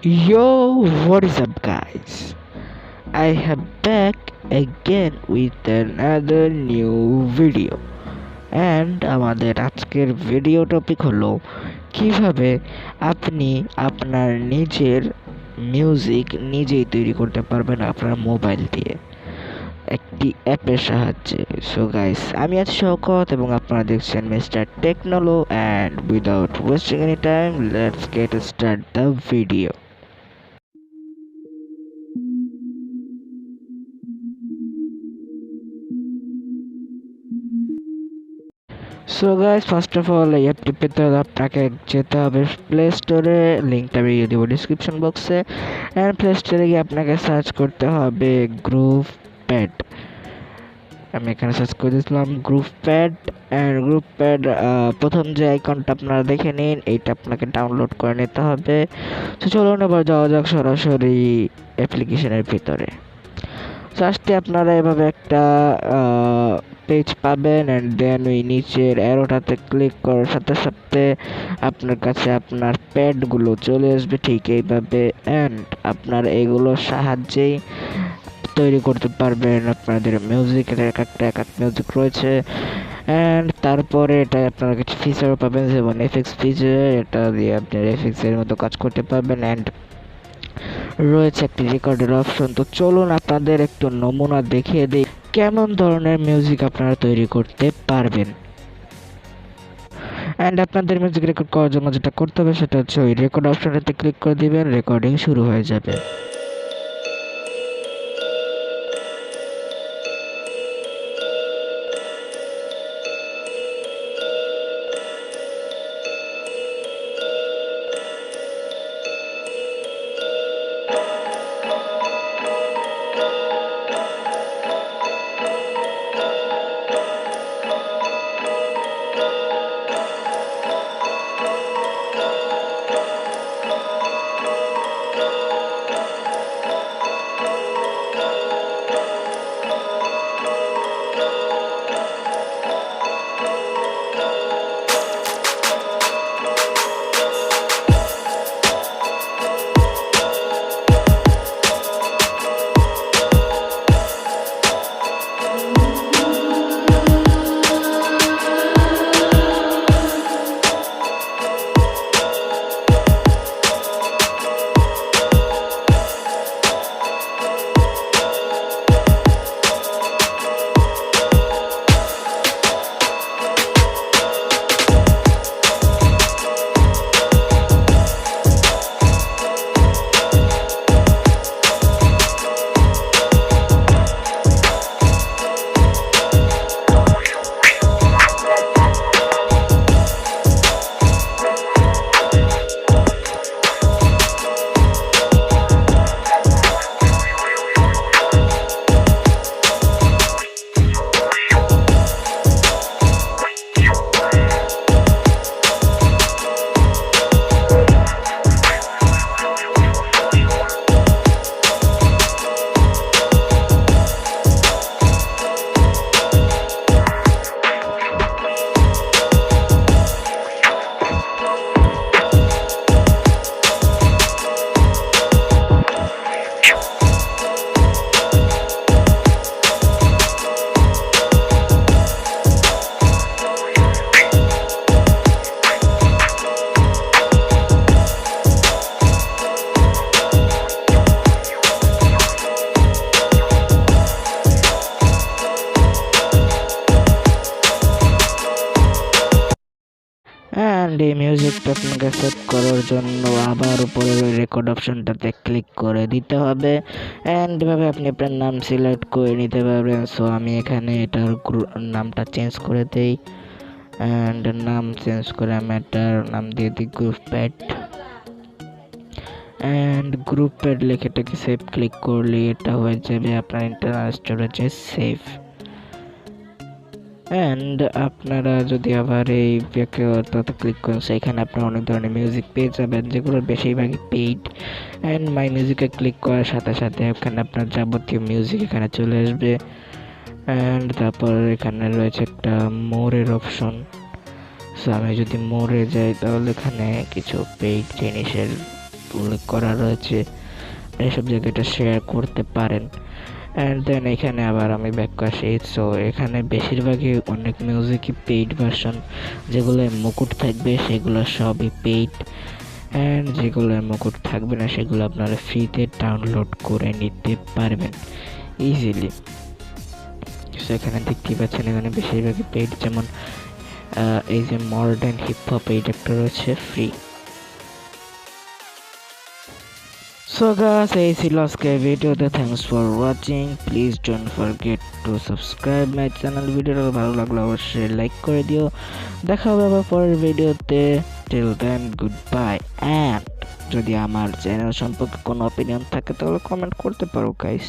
Yo, what is up, guys? I have back again with another new video. And আমাদের আজকের video topic হলো কিভাবে আপনি আপনার নিজের মিউজিক নিজেই তৈরি করতে পারবেন আপনার মোবাইল দিয়ে একটি অ্যাপের সাহায্যে। সো গাইস, আমি আছি শওকত এবং আপনারা দেখছেন mister Technolo, and without wasting any time let's get start the video. So guys, first of all এই অ্যাপটি পেতে হলে আপনাকে যেতে হবে প্লে স্টোরে, লিঙ্কটা আমি দিয়ে দেবো ডিসক্রিপশন বক্সে। অ্যান্ড প্লে স্টোরে গিয়ে আপনাকে সার্চ করতে হবে গ্রুপ প্যাড। আমি এখানে সার্চ করে দিয়েছিলাম group pad. And group pad প্রথম যে আইকনটা আপনারা দেখে নিন, এইটা আপনাকে ডাউনলোড করে নিতে হবে। তো চলুন এবার যাওয়া যাক সরাসরি অ্যাপ্লিকেশনের ভিতরে। তো আসতে আপনারা এভাবে একটা পেজ পাবেন, অ্যান্ড দেন ওই নিচের অ্যারোটাতে ক্লিক করার সাথে সাথে আপনার কাছে আপনার প্যাডগুলো চলে আসবে ঠিক এইভাবে। অ্যান্ড আপনার এগুলোর সাহায্যেই তৈরি করতে পারবেন আপনাদের মিউজিক। এটা এক একটা মিউজিক রয়েছে। অ্যান্ড তারপরে এটা আপনারা কিছু ফিচারও পাবেন, যেমন এফএক্স ফিচার, এটা দিয়ে আপনি এফএক্সের মতো কাজ করতে পারবেন। অ্যান্ড রয়েছে একটি রেকর্ডের অপশন। তো চলুন আপনাদের একটু নমুনা দেখিয়ে দিই কেমন ধরনের মিউজিক আপনারা তৈরি করতে পারবেন। অ্যান্ড আপনাদের মিউজিক রেকর্ড করার জন্য যেটা করতে হবে সেটা হচ্ছে ওই রেকর্ড অপশনটাতে ক্লিক করে দিবেন, রেকর্ডিং শুরু হয়ে যাবে। অ্যান্ড এই মিউজিকটা আপনাকে সেভ করার জন্য আবার উপরে ওই রেকর্ড অপশনটাতে ক্লিক করে দিতে হবে। অ্যান্ড এভাবে আপনি আপনার নাম সিলেক্ট করে নিতে পারবেন। সো আমি এখানে এটার নামটা চেঞ্জ করে দিই। অ্যান্ড নাম চেঞ্জ করে আমি এটার নাম দিয়ে দিই group pad. And group pad লিখে এটাকে সেভ ক্লিক করলে এটা হয়ে যাবে আপনার ইন্টারনাল স্টোরেজে সেভ। অ্যান্ড আপনারা যদি আবার এই ব্যাকওয়ার্ডটাতে ক্লিক করেন, সেখানে আপনারা অনেক ধরনের মিউজিক পেয়ে যাবেন, যেগুলোর বেশিরভাগই পেইড। অ্যান্ড মাই মিউজিকে ক্লিক করার সাথে সাথে এখানে আপনার যাবতীয় মিউজিক এখানে চলে আসবে। অ্যান্ড তারপর এখানে রয়েছে একটা মোরের অপশন। সো আমি যদি মোরে যাই তাহলে এখানে কিছু পেইড জিনিসের উল্লেখ করা রয়েছে, এইসব জায়গায় এটা শেয়ার করতে পারেন। অ্যান্ড দেন এখানে আবার আমি ব্যাক আসি। সো এখানে বেশিরভাগই অনেক মিউজিকই পেইড ভার্সন, যেগুলো মুকুট থাকবে সেগুলো সবই পেইড, অ্যান্ড যেগুলো মুকুট থাকবে না সেগুলো আপনারা ফ্রিতে ডাউনলোড করে নিতে পারবেন ইজিলি। সো এখানে দেখতেই পাচ্ছেন এখানে বেশিরভাগই পেইড, যেমন এই যে মডার্ন হিপ হপ এই একটা রয়েছে ফ্রি। সো গাইস, এই ছিল আজকের ভিডিওতে। Thanks for watching. Please don't forget to subscribe my channel. ভিডিওটা ভালো লাগলে অবশ্যই লাইক করে দিও। দেখা হবে আবার পরের ভিডিওতে। Till then goodbye. And যদি আমার চ্যানেল সম্পর্কে কোনো অপিনিয়ন থাকে তাহলে কমেন্ট করতে পারো গাইস।